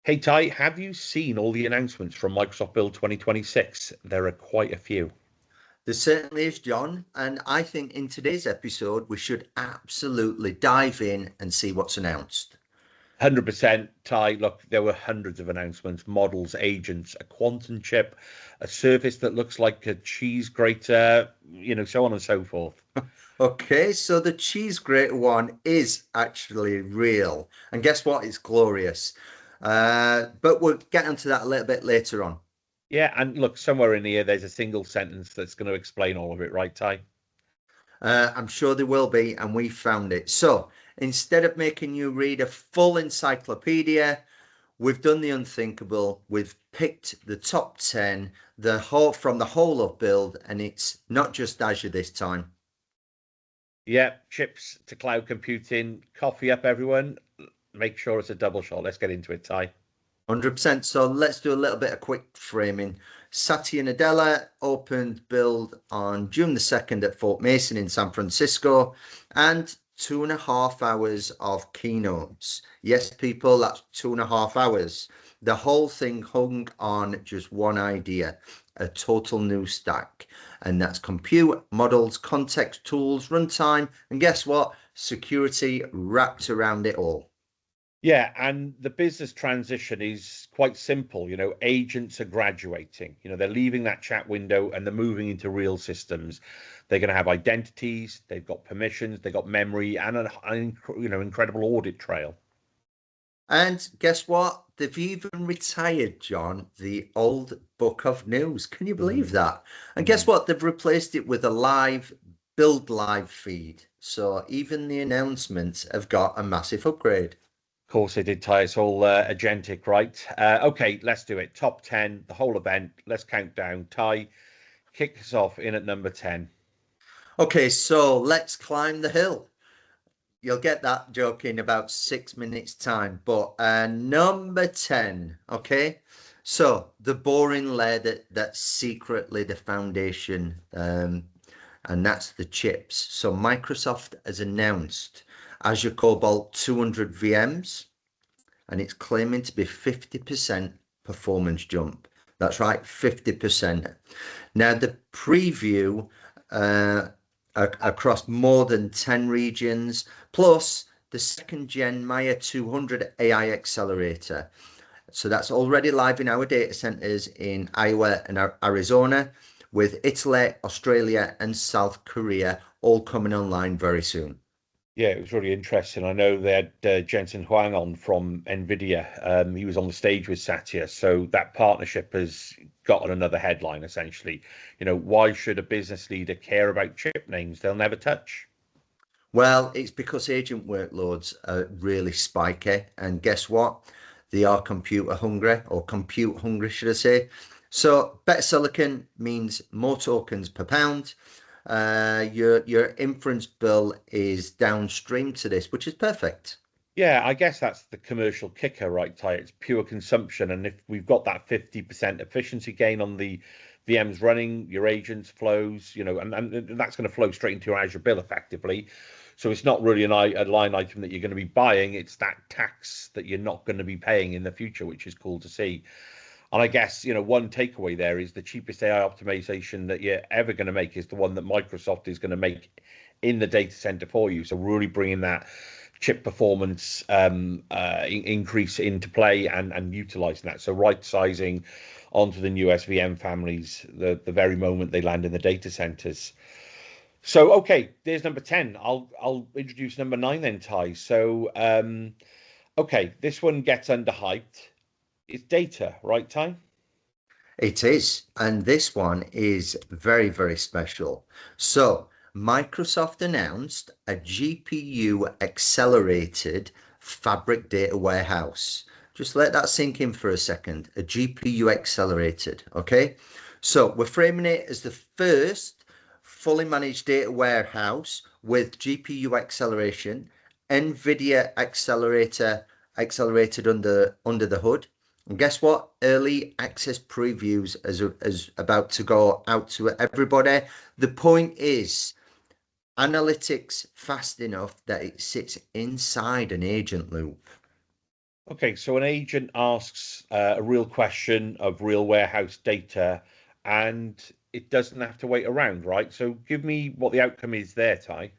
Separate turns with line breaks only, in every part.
Hey Ty, have you seen all the announcements from Microsoft Build 2026? There are quite a few.
There certainly is, John. And I think in today's episode, we should absolutely dive in and see what's announced.
100% Ty. Look, there were hundreds of announcements, models, agents, a quantum chip, a surface that looks like a cheese grater, so on and so forth.
Okay, so the cheese grater one is actually real. And guess what? It's glorious. But we'll get into that a little bit later on.
Yeah, and look, somewhere in here, there's a single sentence that's going to explain all of it, right, Ty?
I'm sure there will be, and we found it. So instead of making you read a full encyclopedia, we've done the unthinkable. We've picked the top 10, the whole from the whole of Build, and it's not just Azure this time.
Yeah, chips to cloud computing, coffee up, everyone. Make sure it's a double shot. Let's get into it, Ty.
100%. So let's do a little bit of quick framing. Satya Nadella opened Build on June the 2nd at Fort Mason in San Francisco, and 2.5 hours of keynotes. Yes, people, that's 2.5 hours. The whole thing hung on just one idea, a total new stack. And that's compute, models, context, tools, runtime, and guess what? Security wrapped around it all.
Yeah, and the business transition is quite simple. Agents are graduating. They're leaving that chat window and they're moving into real systems. They're going to have identities, they've got permissions, they've got memory, and an incredible audit trail.
And guess what? They've even retired, John, the old book of news. Can you believe
Mm,
that? And guess
mm.
what? They've replaced it with a live Build Live feed. So even the announcements have got a massive upgrade.
Of course, they did tie us all Agentic, right? Okay, let's do it. Top 10, the whole event. Let's count down. Ty, kick us off in at number 10.
Okay, so let's climb the hill. You'll get that joke in about 6 minutes' time. But number 10, okay? So the boring layer that's secretly the foundation, and that's the chips. So Microsoft has announced Azure Cobalt 200 VMs, and it's claiming to be 50% performance jump. That's right, 50%. Now the preview uh, across more than 10 regions, plus the second gen Maya 200 AI accelerator. So that's already live in our data centers in Iowa and Arizona, with Italy, Australia, and South Korea all coming online very soon.
Yeah, it was really interesting. I know they had Jensen Huang on from NVIDIA. He was on the stage with Satya. So that partnership has gotten another headline, essentially. Why should a business leader care about chip names they'll never touch?
Well, it's because agent workloads are really spiky, and guess what? They are computer hungry, or compute hungry, should I say. So better silicon means more tokens per pound. Your inference bill is downstream to this, which is perfect.
Yeah, I guess that's the commercial kicker, right, Ty? It's pure consumption. And if we've got that 50% efficiency gain on the VMs running, your agents flows, and that's going to flow straight into your Azure bill effectively. So it's not really a line item that you're going to be buying. It's that tax that you're not going to be paying in the future, which is cool to see. And I guess, one takeaway there is the cheapest AI optimization that you're ever going to make is the one that Microsoft is going to make in the data center for you. So really bringing that chip performance increase into play and utilizing that. So right sizing onto the new SVM families the very moment they land in the data centers. So okay, there's number 10. I'll introduce number 9 then, Ty. So okay, this one gets underhyped. It's data, right, Ty?
It is. And this one is very, very special. So, Microsoft announced a GPU accelerated fabric data warehouse. Just let that sink in for a second. A GPU accelerated. Okay. So, we're framing it as the first fully managed data warehouse with GPU acceleration, NVIDIA accelerated under the hood. And guess what? Early access previews is about to go out to everybody. The point is analytics fast enough that it sits inside an agent loop.
Okay, so an agent asks a real question of real warehouse data, and it doesn't have to wait around, right? So give me what the outcome is there, Ty.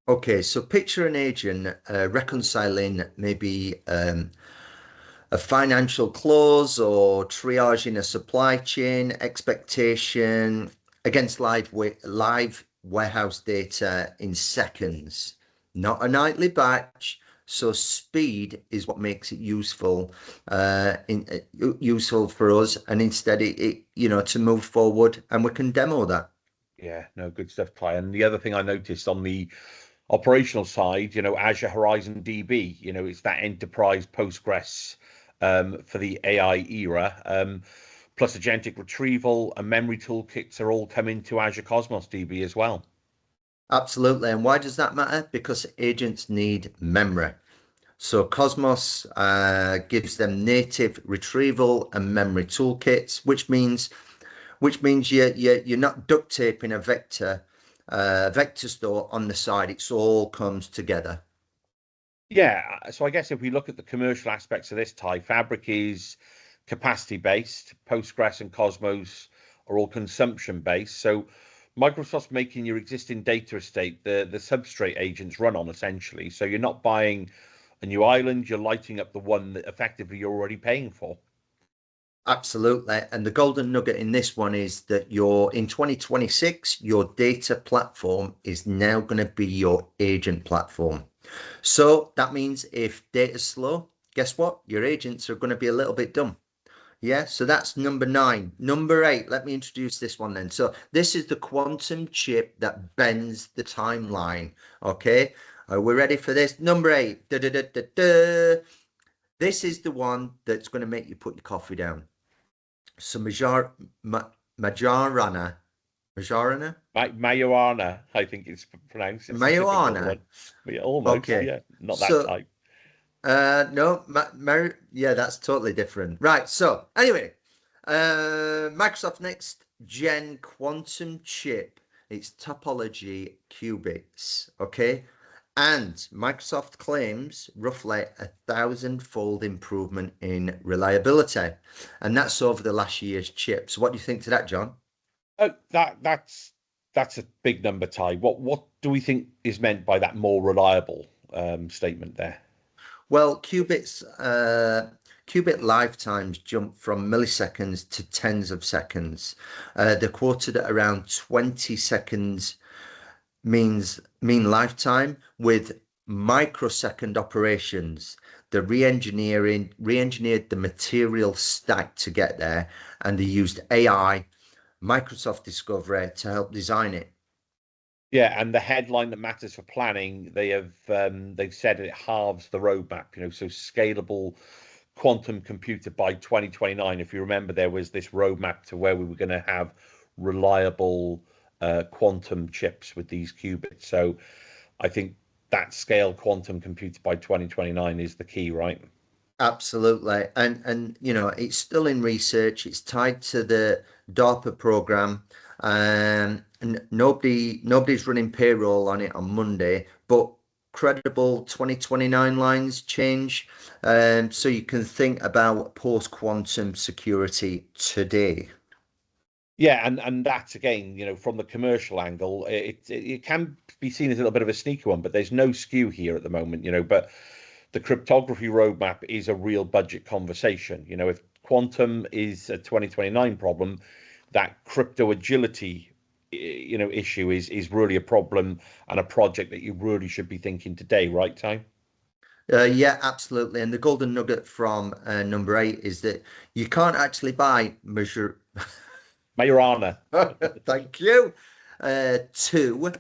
Okay, so picture an agent reconciling maybe a financial close or triaging a supply chain expectation against live warehouse data in seconds, not a nightly batch. So speed is what makes it useful for us, and instead to move forward, and we can demo that.
Yeah, no, good stuff, Ty. And the other thing I noticed on the operational side, Azure Horizon DB, it's that enterprise Postgres for the AI era. Plus agentic retrieval and memory toolkits are all coming to Azure Cosmos DB as well.
Absolutely. And why does that matter? Because agents need memory. So Cosmos gives them native retrieval and memory toolkits, which means you're not duct taping a vector store on the side. It's all comes together.
Yeah, so I guess if we look at the commercial aspects of this tie, Fabric is capacity based, Postgres and Cosmos are all consumption based. So Microsoft's making your existing data estate the substrate agents run on essentially. So you're not buying a new island, you're lighting up the one that effectively you're already paying for.
Absolutely. And the golden nugget in this one is that in 2026, your data platform is now going to be your agent platform. So that means if data's slow, guess what? Your agents are going to be a little bit dumb. Yeah, so that's number 9. Number 8, let me introduce this one then. So this is the quantum chip that bends the timeline. Okay, are we ready for this? Number 8. Da, da, da, da, da. This is the one that's going to make you put your coffee down. So Majarana, Majarana,
Majorana, I think it's pronounced. It's a difficult
Mayoana.
one. But yeah, almost,
Okay,
yeah, not that
so
type.
no, yeah, that's totally different. Right. So anyway, Microsoft next gen quantum chip. It's topology qubits. Okay. And Microsoft claims roughly 1,000-fold improvement in reliability. And that's over the last year's chip. So what do you think to that, John?
That's a big number, Ty. What do we think is meant by that more reliable statement there?
Well, qubit lifetimes jump from milliseconds to tens of seconds. They're quoted at around 20 seconds mean lifetime with microsecond operations. The re-engineered the material stack to get there, and they used AI, Microsoft Discovery to help design it.
Yeah, and the headline that matters for planning, they've said it halves the roadmap, so scalable quantum computer by 2029. If you remember, there was this roadmap to where we were going to have reliable quantum chips with these qubits. So I think that scale quantum computer by 2029 is the key, right?
Absolutely. And it's still in research. It's tied to the DARPA program. And nobody's running payroll on it on Monday, but credible 2029 lines change. So you can think about post-quantum security today.
Yeah, and that's again, from the commercial angle, it can be seen as a little bit of a sneaky one, but there's no skew here at the moment, But the cryptography roadmap is a real budget conversation. If quantum is a 2029 problem, that crypto agility, issue is really a problem and a project that you really should be thinking today, right, Time?
Yeah, absolutely. And the golden nugget from number 8 is that you can't actually buy measure.
Majorana.
Thank you. Two,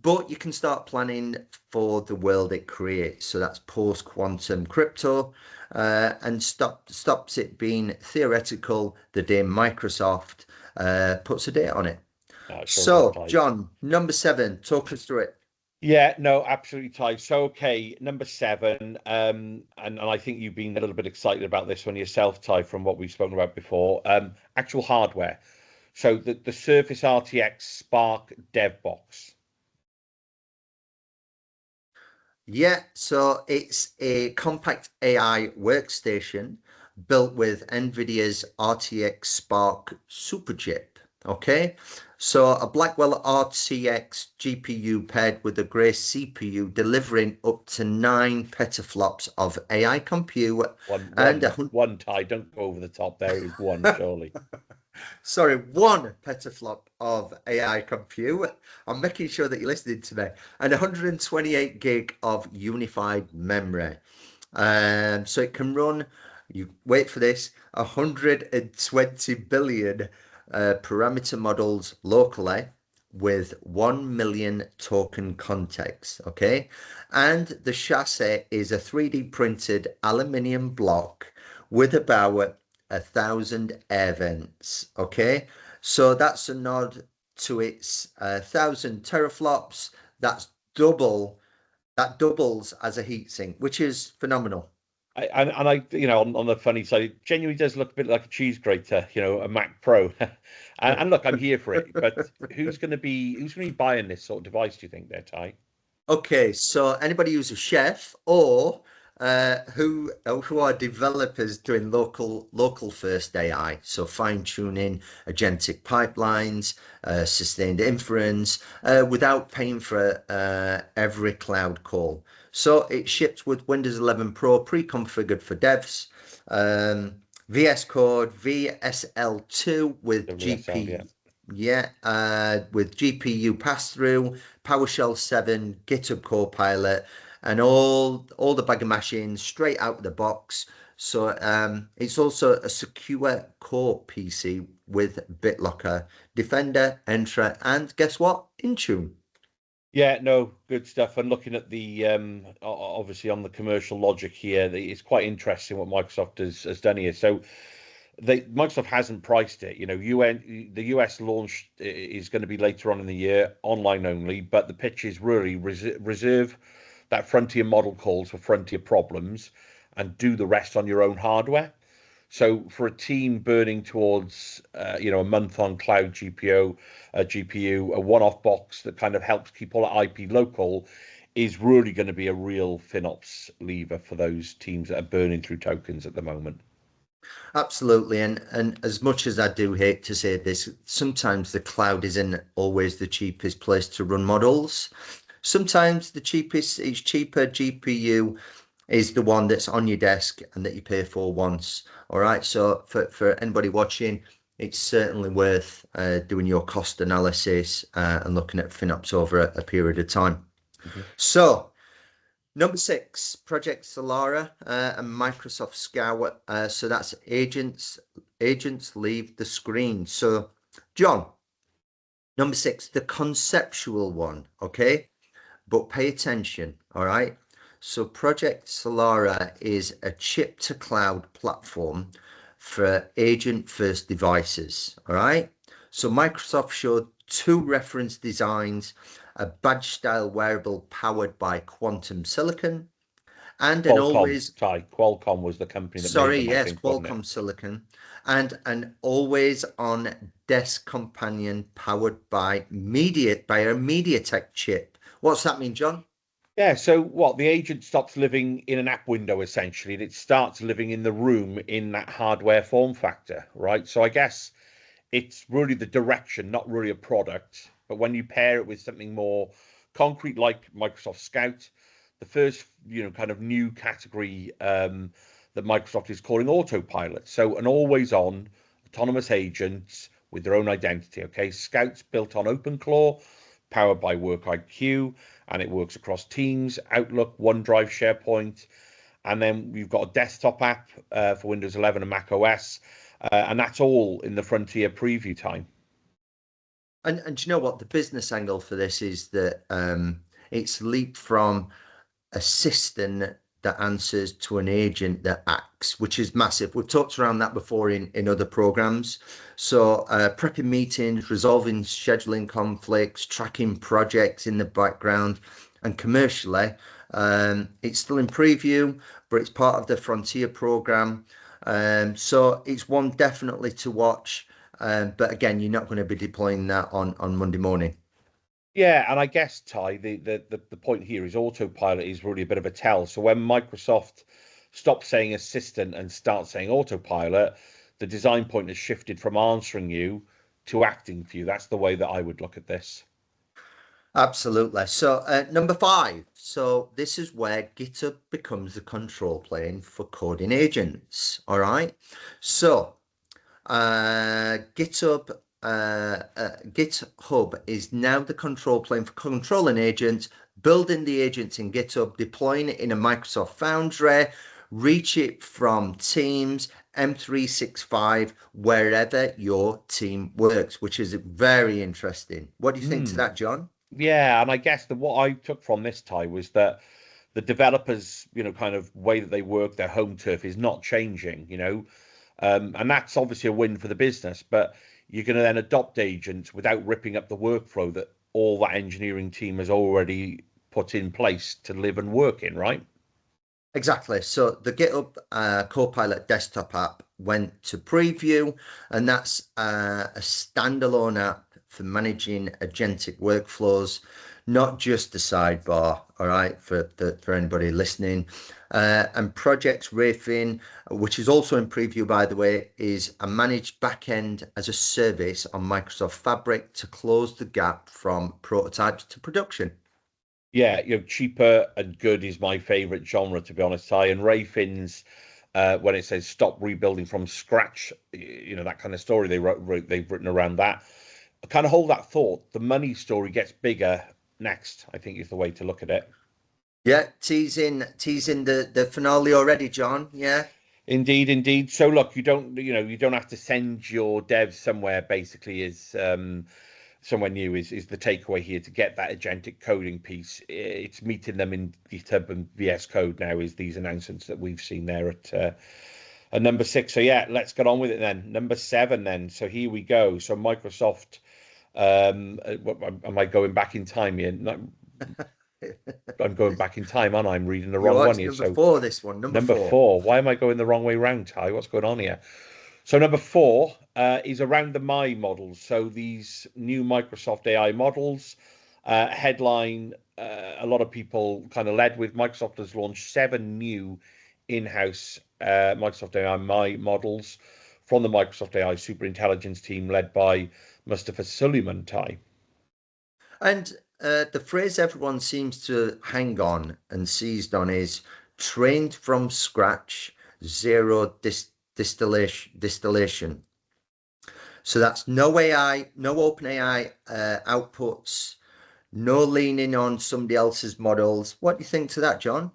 but you can start planning for the world it creates. So that's post-quantum crypto, and stops it being theoretical the day Microsoft puts a date on it.
It sure does,
So,
Ty.
John, number 7, talk us through it.
Yeah, no, absolutely, Ty. So, okay, number 7, and I think you've been a little bit excited about this one yourself, Ty, from what we've spoken about before. Actual hardware. So the Surface RTX Spark Dev Box.
Yeah, so it's a compact AI workstation built with NVIDIA's RTX Spark superchip. Okay, so a Blackwell RTX GPU paired with a Grace CPU delivering up to 9 petaflops of AI compute
One,
and a
one, one tie. Don't go over the top there. It was one,
hundred.
surely.
Sorry, 1 petaflop of AI compute. I'm making sure that you're listening to me. And 128 gig of unified memory. So it can run, you wait for this, 120 billion parameter models locally with 1 million token context. Okay. And the chassis is a 3D printed aluminium block with about 1,000 air vents. Okay. So that's a nod to its 1,000 teraflops. That's double that doubles as a heatsink, which is phenomenal.
And I, on the funny side, it genuinely does look a bit like a cheese grater, a Mac Pro. And look, I'm here for it. But who's going to be buying this sort of device? Do you think, there, Ty?
Okay, so anybody who's a chef or who are developers doing local first AI, so fine tuning agentic pipelines, sustained inference, without paying for every cloud call. So it ships with Windows 11 Pro pre-configured for devs, VS Code VSL2 with
WSL, yeah.
GP. Yeah, with GPU pass-through, PowerShell 7, GitHub Copilot, and all the bag of machines straight out of the box. So it's also a secure core PC with BitLocker, Defender, Entra, and guess what? Intune.
Yeah, no, good stuff. And looking at the obviously on the commercial logic here, it's quite interesting what Microsoft has done here. So Microsoft hasn't priced it. The US launch is going to be later on in the year, online only, but the pitch is really reserve that frontier model calls for frontier problems and do the rest on your own hardware. So for a team burning towards, a month on cloud GPU, a one-off box that kind of helps keep all that IP local, is really going to be a real FinOps lever for those teams that are burning through tokens at the moment.
Absolutely, and as much as I do hate to say this, sometimes the cloud isn't always the cheapest place to run models. Sometimes it's cheaper GPU is the one that's on your desk and that you pay for once. All right. So for anybody watching, it's certainly worth doing your cost analysis and looking at FinOps over a period of time.
Mhm.
So number 6, Project Solara and Microsoft Scout. So that's agents leave the screen. So John, number 6, the conceptual one. Okay. But pay attention, all right? So Project Solara is a chip to cloud platform for agent first devices, all right? So Microsoft showed 2 reference designs, a badge style wearable powered by quantum silicon and an
Qualcomm,
always
Ty. Qualcomm was the company that made
sorry,
them, I
yes,
think, wasn't it?
Qualcomm silicon and an always on desk companion powered by a MediaTek chip. What's that mean, John?
Yeah, so what the agent stops living in an app window essentially, and it starts living in the room in that hardware form factor, right? So I guess it's really the direction, not really a product. But when you pair it with something more concrete like Microsoft Scout, the first, kind of new category that Microsoft is calling autopilot. So an always on autonomous agents with their own identity. Okay, Scout's built on OpenClaw, powered by WorkIQ, and it works across Teams, Outlook, OneDrive, SharePoint. And then we've got a desktop app for Windows 11 and Mac OS, and that's all in the Frontier preview time.
And do you know what the business angle for this is that it's leaped from a system that answers to an agent that acts, which is massive. We've talked around that before in other programs. So prepping meetings, resolving scheduling conflicts, tracking projects in the background, and commercially, it's still in preview, but it's part of the Frontier program. So it's one definitely to watch. But again, you're not going to be deploying that on Monday morning.
Yeah, and I guess Ty, the point here is autopilot is really a bit of a tell. So when Microsoft stops saying assistant and starts saying autopilot, the design point has shifted from answering you to acting for you. That's the way that I would look at this.
Absolutely. So, number five. So, this is where GitHub becomes the control plane for coding agents. All right. So, GitHub GitHub is now the control plane for controlling agents, building the agents in GitHub, deploying it in a Microsoft Foundry, reach it from Teams, M365, wherever your team works, which is very interesting. What do you think to
Hmm.
that, John?
Yeah, and I guess that what I took from this, Ty, was that the developers, kind of way that they work, their home turf is not changing. And that's obviously a win for the business, but you're going to then adopt agents without ripping up the workflow that all that engineering team has already put in place to live and work in, right?
Exactly. So the GitHub Copilot desktop app went to preview, and that's a standalone app for managing agentic workflows, not just a sidebar. All right, for anybody listening, and Project Rafin, which is also in preview, by the way, is a managed backend as a service on Microsoft Fabric to close the gap from prototypes to production.
Yeah, cheaper and good is my favorite genre, to be honest, Ty. And Ray Finn's, when it says stop rebuilding from scratch, that kind of story they've written around that. I kind of hold that thought. The money story gets bigger next, I think is the way to look at it.
Yeah, teasing the finale already, John. Yeah.
Indeed, indeed. So look, you don't have to send your devs somewhere. Basically, is somewhere new is the takeaway here to get that agentic coding piece. It's meeting them in GitHub and VS Code now. Is these announcements that we've seen there at number six. So yeah, let's get on with it then. Number seven then. So here we go. So Microsoft. Am I going back in time here? No, I'm going back in time, and I'm reading the
You
wrong
are.
one
It's
here.
number
So
four, this one. Number
number
four.
four. Why am I going the wrong way round, Ty? What's going on here? So number four is around the My models. So these new Microsoft AI models. Headline: a lot of people kind of led with Microsoft has launched seven new in-house Microsoft AI My models from the Microsoft AI Superintelligence team led by Mustafa Suleiman Ty.
And the phrase everyone seems to hang on and seized on is trained from scratch, zero distillation. So that's no AI, no open AI outputs, no leaning on somebody else's models. What do you think to that, John?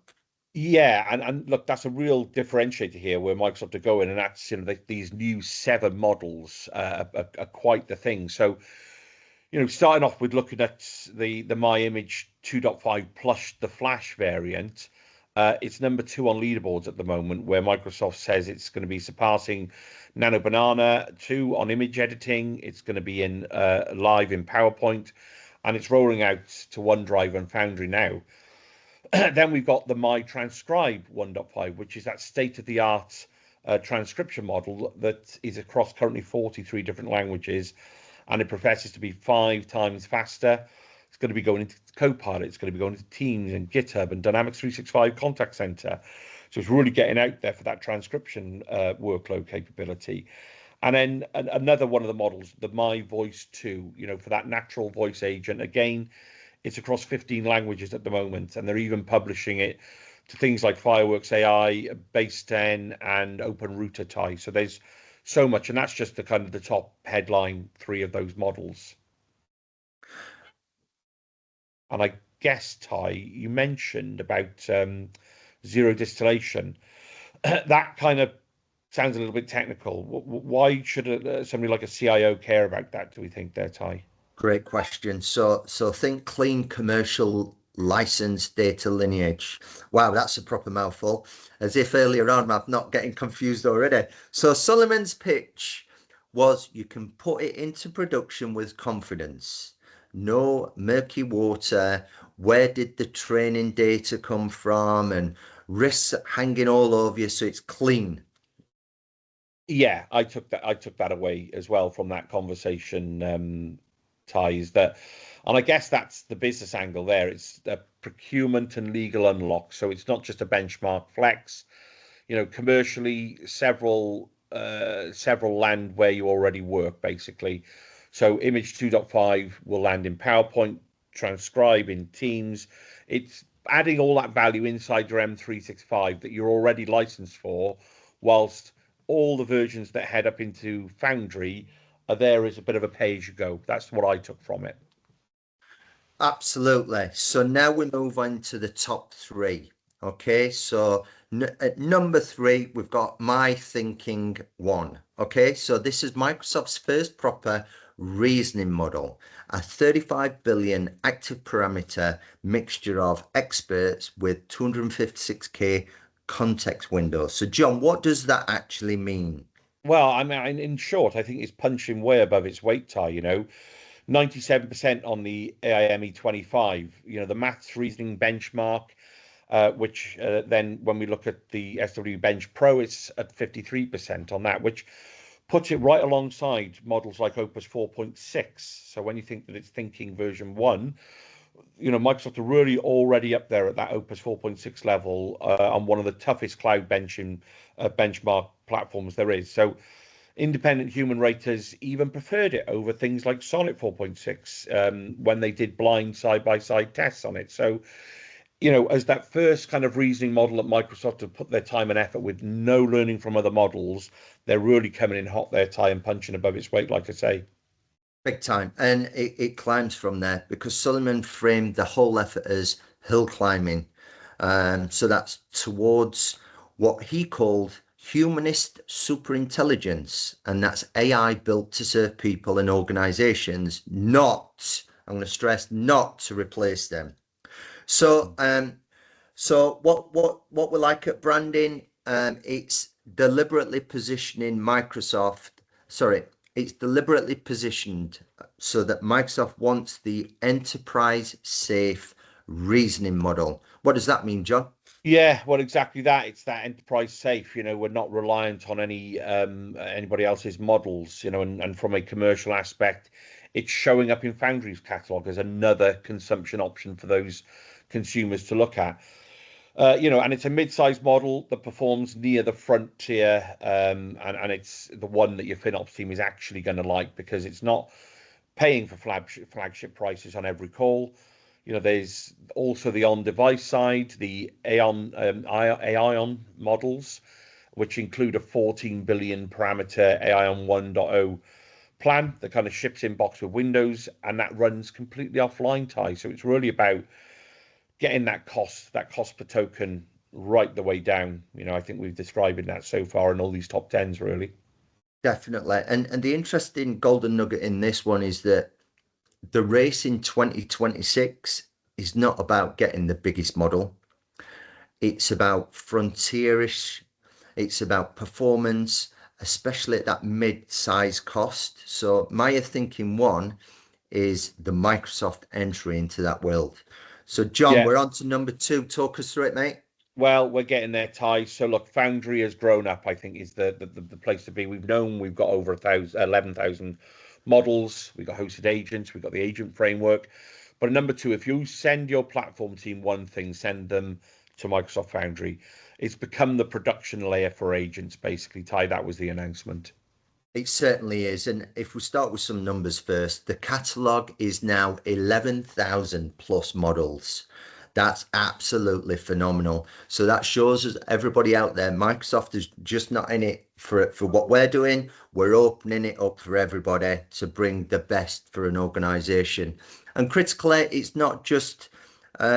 Yeah, and look, that's a real differentiator here where Microsoft are going, and that's these new seven models are quite the thing. So starting off with looking at the My Image 2.5 plus the Flash variant, it's number two on leaderboards at the moment, where Microsoft says it's going to be surpassing Nano Banana 2 on image editing. It's going to be in live in PowerPoint, and it's rolling out to OneDrive and Foundry now. Then we've got the My Transcribe 1.5, which is that state-of-the-art transcription model that is across currently 43 different languages, and it professes to be 5 times faster. It's going to be going into Copilot, it's going to be going into Teams and GitHub and Dynamics 365 Contact Center. So it's really getting out there for that transcription workload capability. And then another one of the models, the My Voice 2, for that natural voice agent. Again, it's across 15 languages at the moment, and they're even publishing it to things like Fireworks AI, Base 10, and OpenRouter Tie. So there's so much, and that's just the kind of the top headline three of those models. And I guess, Ty, you mentioned about zero distillation. That kind of sounds a little bit technical. Why should somebody like a CIO care about that, do we think there, Ty?
Great question. So think clean commercial license data lineage. Wow, that's a proper mouthful. As if earlier on I'm not getting confused already. So Solomon's pitch was you can put it into production with confidence. No murky water. Where did the training data come from? And risks hanging all over you, so it's clean.
Yeah, I took that away as well from that conversation. Ty, is that, and I guess that's the business angle there. It's a procurement and legal unlock. So it's not just a benchmark flex. Commercially, several land where you already work, basically. So image 2.5 will land in PowerPoint, transcribe in Teams. It's adding all that value inside your M365 that you're already licensed for, whilst all the versions that head up into Foundry are there as a bit of a pay as you go. That's what I took from it.
Absolutely. So now we move on to the top three. Okay, so at number three, we've got My Thinking One. Okay, so this is Microsoft's first proper reasoning model, a 35 billion active parameter mixture of experts with 256K context windows. So, John, what does that actually mean?
Well, I mean, in short, I think it's punching way above its weight, Ty. 97% on the AIME 25, the maths reasoning benchmark, which then when we look at the SW Bench Pro, it's at 53% on that, which puts it right alongside models like Opus 4.6. So when you think that it's thinking version 1, Microsoft are really already up there at that Opus 4.6 level on one of the toughest cloud benchmark platforms there is. So independent human raters even preferred it over things like Sonnet 4.6 when they did blind side-by-side tests on it. So, as that first kind of reasoning model at Microsoft have put their time and effort with no learning from other models, they're really coming in hot there, Ty, and punching above its weight, like I say.
Big time. And it climbs from there because Suleiman framed the whole effort as hill climbing. So that's towards what he called humanist superintelligence. And that's AI built to serve people and organizations, not, I'm going to stress, not to replace them. So, what we like at branding, it's deliberately positioning Microsoft. Sorry, it's deliberately positioned so that Microsoft wants the enterprise safe reasoning model. What does that mean, John?
Yeah, well, exactly that. It's that enterprise safe. We're not reliant on anybody else's models. And from a commercial aspect, it's showing up in Foundry's catalog as another consumption option for those consumers to look at. And it's a mid-sized model that performs near the frontier, and it's the one that your FinOps team is actually going to like because it's not paying for flagship prices on every call. There's also the on-device side, the Aeon models, which include a 14 billion parameter Aeon 1.0 plan that kind of ships in box with Windows, and that runs completely offline, Ty. So it's really about getting that cost per token right the way down. I think we've described that so far in all these top tens, really.
Definitely. And the interesting golden nugget in this one is that the race in 2026 is not about getting the biggest model. It's about frontierish. It's about performance, especially at that mid-size cost. So Maya Thinking One is the Microsoft entry into that world. So John,
Yeah.
we're on to number two. Talk us through it, mate.
Well, we're getting there, Ty. So look, Foundry has grown up, I think, is the place to be. We've got over 11,000 models. We've got hosted agents. We've got the agent framework. But number two, if you send your platform team one thing, send them to Microsoft Foundry. It's become the production layer for agents, basically, Ty. That was the announcement.
It certainly is. And if we start with some numbers first, the catalog is now 11,000 plus models. That's absolutely phenomenal. So that shows us everybody out there, Microsoft is just not in it for what we're doing. We're opening it up for everybody to bring the best for an organization. And critically, it's not just us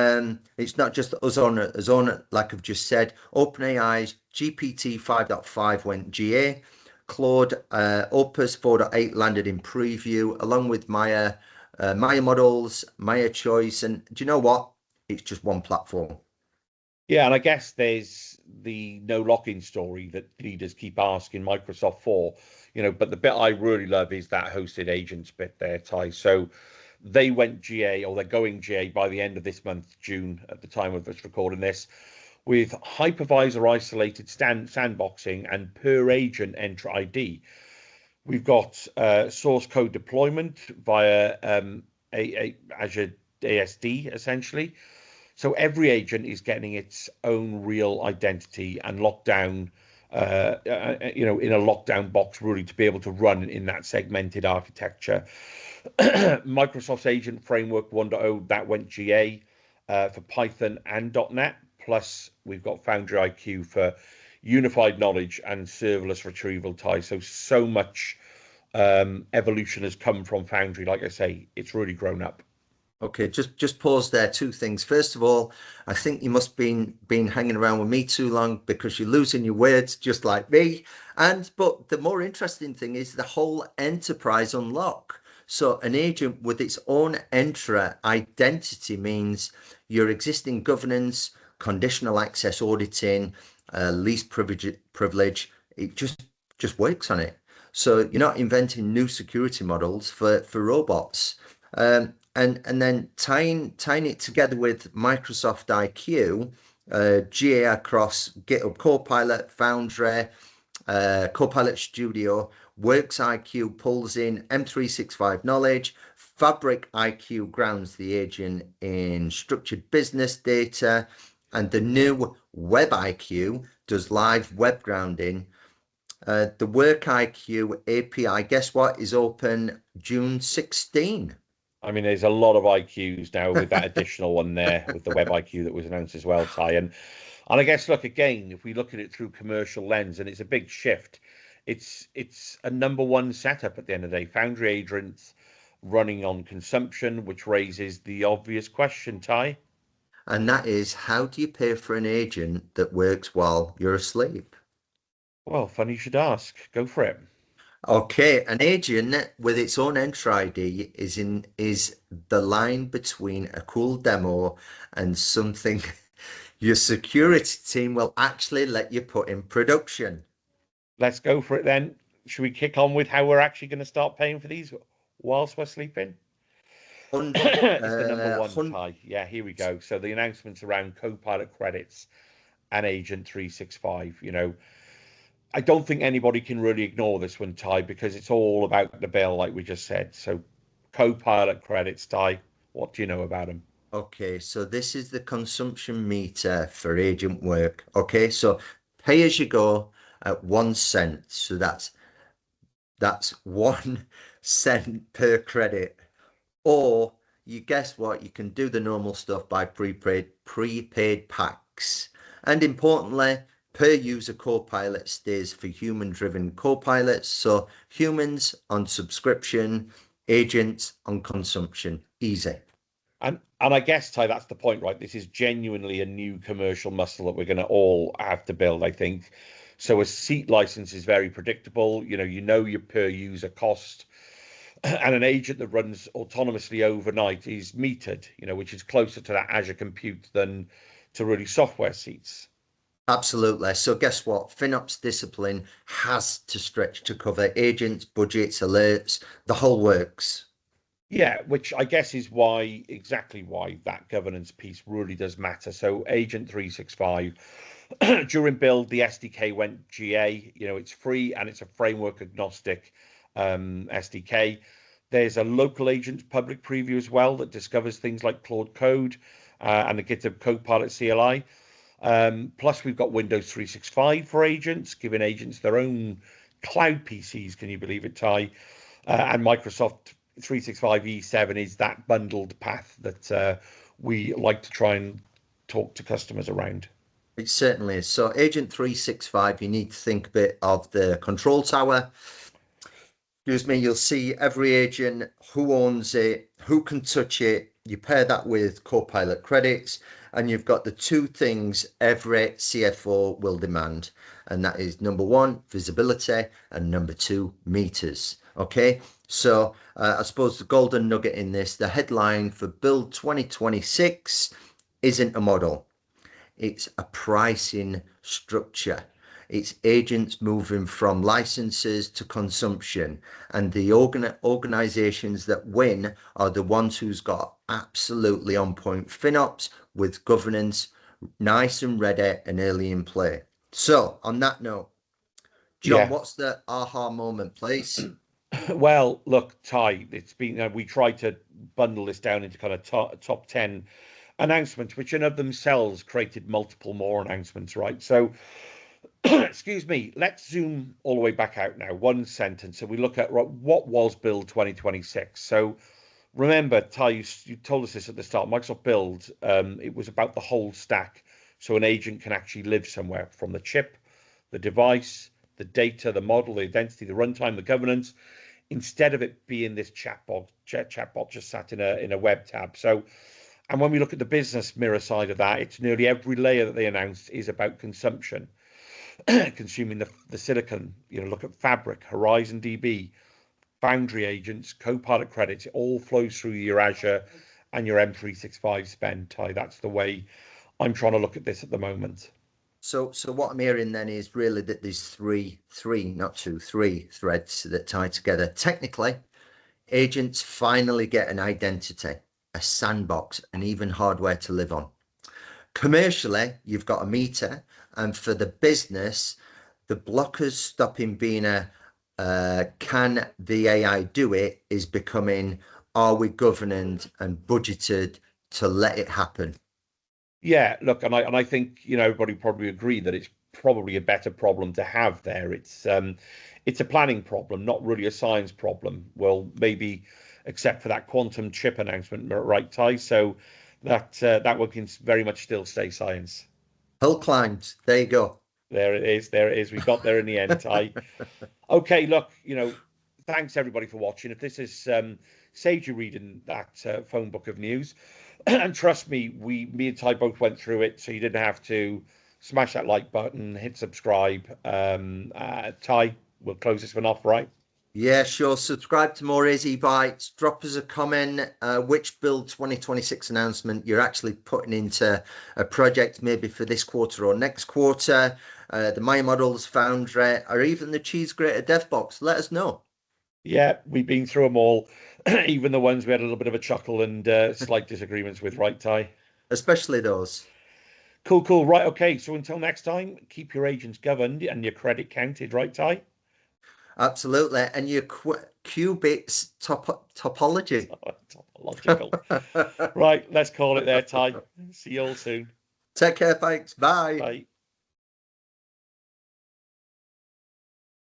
on it, like I've just said. OpenAI's GPT 5.5 went GA. Claude Opus 4.8 landed in preview, along with Maya models, Maya Choice. And do you know what? It's just one platform.
Yeah, and I guess there's the no lock-in story that leaders keep asking Microsoft for, but the bit I really love is that hosted agents bit there, Ty. So they went GA, or they're going GA by the end of this month, June, at the time of us recording this, with hypervisor isolated sandboxing and per agent enter ID. We've got source code deployment via Azure ASD, essentially. So every agent is getting its own real identity and lockdown, in a lockdown box, really, to be able to run in that segmented architecture. Microsoft's Agent Framework 1.0, that went GA for Python and .NET. Plus, we've got Foundry IQ for unified knowledge and serverless retrieval ties. So much evolution has come from Foundry. Like I say, it's really grown up.
Okay, just pause there. Two things. First of all, I think you must been hanging around with me too long because you're losing your words just like me. But the more interesting thing is the whole enterprise unlock. So an agent with its own Entra identity means your existing governance, conditional access auditing, least privilege, it just works on it. So you're not inventing new security models for robots. And then tying it together with Microsoft IQ, GA across GitHub Copilot, Foundry, Copilot Studio, Works IQ pulls in M365 knowledge, Fabric IQ grounds the agent in structured business data, and the new Web IQ does live web grounding. The Work IQ API, guess what, is open June 16.
I mean, there's a lot of IQs now with that additional one there with the web IQ that was announced as well, Ty. And I guess, look, again, if we look at it through commercial lens, and it's a big shift, it's a number one setup at the end of the day. Foundry agents running on consumption, which raises the obvious question, Ty.
And that is, how do you pay for an agent that works while you're asleep?
Well, funny you should ask. Go for it.
Okay, an agent with its own Entra ID is the line between a cool demo and something your security team will actually let you put in production.
Let's go for it then. Should we kick on with how we're actually going to start paying for these whilst we're sleeping? It's the number one, Ty. Yeah, here we go. So the announcements around Copilot credits and Agent 365, I don't think anybody can really ignore this one, Ty, because it's all about the bill, like we just said. So Copilot credits, Ty, what do you know about them?
Okay, so this is the consumption meter for agent work. Okay, so pay as you go at 1 cent. So that's 1 cent per credit. Or you guess what? You can do the normal stuff by prepaid packs. And importantly, per user Copilot stays for human-driven Copilots. So humans on subscription, agents on consumption. Easy.
And I guess, Ty, that's the point, right? This is genuinely a new commercial muscle that we're going to all have to build, I think. So a seat license is very predictable. You know your per user cost, and an agent that runs autonomously overnight is metered, which is closer to that Azure compute than to really software seats.
Absolutely. So guess what? FinOps discipline has to stretch to cover agents, budgets, alerts, the whole works.
Yeah, which I guess is exactly why that governance piece really does matter. So Agent 365, during build, the SDK went GA. It's free and it's a framework agnostic SDK. There's a local agent public preview as well that discovers things like Claude Code and the GitHub Copilot CLI. Plus, we've got Windows 365 for agents, giving agents their own cloud PCs. Can you believe it, Ty? And Microsoft 365 E7 is that bundled path that we like to try and talk to customers around.
It certainly is. So Agent 365, you need to think a bit of the control tower. Excuse me, you'll see every agent, who owns it, who can touch it. You pair that with Copilot credits, and you've got the two things every CFO will demand. And that is number one, visibility, and number two, meters. Okay, so I suppose the golden nugget in this, the headline for Build 2026 isn't a model, it's a pricing structure. It's agents moving from licenses to consumption, and the organizations that win are the ones who's got absolutely on point FinOps with governance nice and ready and early in play. So on that note, John,
Yeah.
what's the aha moment, please?
Well, look, Ty, it's been we tried to bundle this down into kind of top 10 announcements, which in of themselves created multiple more announcements, right? So, excuse me, let's zoom all the way back out now. One sentence. So we look at what was Build 2026. So remember, Ty, you told us this at the start. Microsoft Build, it was about the whole stack. So an agent can actually live somewhere from the chip, the device, the data, the model, the identity, the runtime, the governance, instead of it being this chatbot just sat in a web tab. So, and when we look at the business mirror side of that, it's nearly every layer that they announced is about consumption, consuming the silicon. Look at Fabric, Horizon DB, Foundry agents, Copilot credits. It all flows through your Azure and your M365 spend, Ty. That's the way I'm trying to look at this at the moment.
So what I'm hearing then is really that there's three, not two, three threads that tie together. Technically, agents finally get an identity, a sandbox, and even hardware to live on. Commercially, you've got a meter, and for the business, the blockers stopping being can the AI do it is becoming, are we governed and budgeted to let it happen?
Yeah, look, and I think everybody probably agree that it's probably a better problem to have there. It's a planning problem, not really a science problem. Well, maybe except for that quantum chip announcement, right, Ty? So that one can very much still stay science.
Hill climbed. There you go.
There it is. There it is. We got there in the end, Ty. Okay, look, thanks everybody for watching. If this has saved you reading that phone book of news, and trust me, me and Ty both went through it, so you didn't have to smash that like button, hit subscribe. Ty, we'll close this one off, right?
Yeah, sure. Subscribe to more AZ Bytes. Drop us a comment. Which Build 2026 announcement you're actually putting into a project, maybe for this quarter or next quarter. The Maya Models, Foundry, or even the Cheese Grater DevBox. Let us know.
Yeah, we've been through them all, even the ones we had a little bit of a chuckle and slight disagreements with, right, Ty?
Especially those.
Cool, cool. Right, okay. So until next time, keep your agents governed and your credit counted, right, Ty?
Absolutely. And your qubits topology.
Topological. Right, let's call it there, Ty. See you all soon.
Take care, thanks. Bye.
Bye.